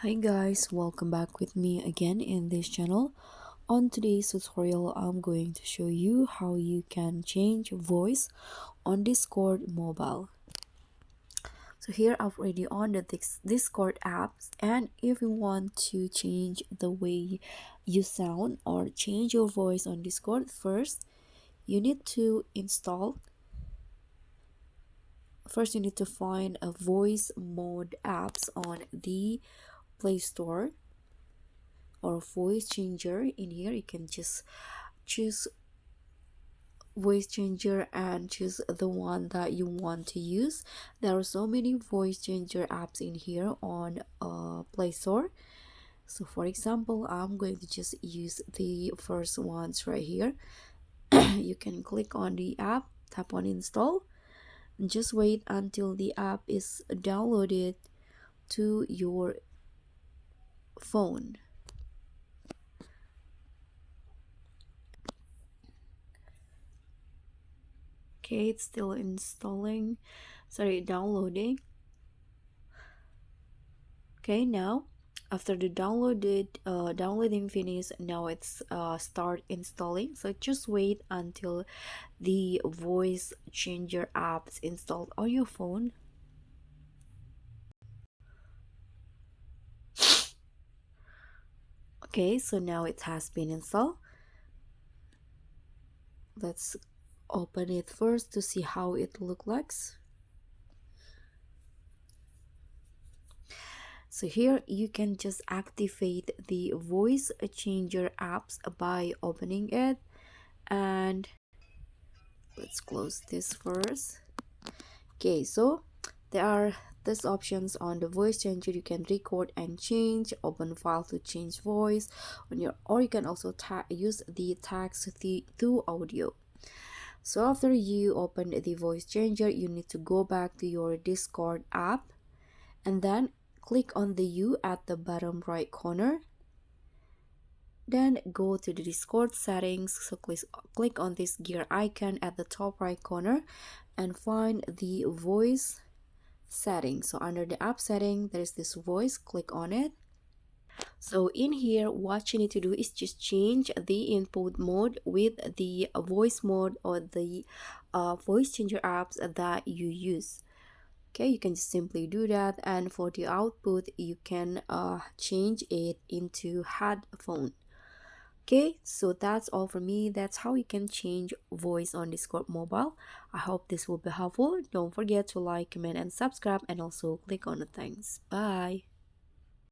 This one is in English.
Hi guys, welcome back with me again in this channel. On today's tutorial, I'm going to show you how you can change voice on Discord mobile. So here I've already on the Discord apps, and if you want to change the way you sound or change your voice on Discord, first you need to install first you need to find a voice mode apps on the Play Store or voice changer. In here you can just choose voice changer and choose the one that you want to use. There are so many voice changer apps in here on Play Store. So for example, I'm going to just use the first ones right here. You can click on the app, tap on install, and just wait until the app is downloaded to your phone. Okay, it's still installing, sorry, downloading. Okay, now after the downloading finish, now it's start installing. So just wait until the voice changer apps installed on your phone. Okay, so now it has been installed. Let's open it first to see how it looks like. So here you can just activate the voice changer apps by opening it, and let's close this first. Okay, so there are these options on the voice changer. You can record and change, open file to change voice on your, or you can also use the text to audio. So after you open the voice changer, you need to go back to your Discord app and then click on the U at the bottom right corner. Then go to the Discord settings. So click on this gear icon at the top right corner and find the voice setting. So under the app setting, there is this voice. Click on it. So in here, what you need to do is just change the input mode with the voice mode or the voice changer apps that you use. Okay, you can just simply do that, and for the output you can change it into headphone. Okay, so that's all for me. That's how you can change voice on Discord mobile. I hope this will be helpful. Don't forget to like, comment, and subscribe, and also click on the thanks. Bye.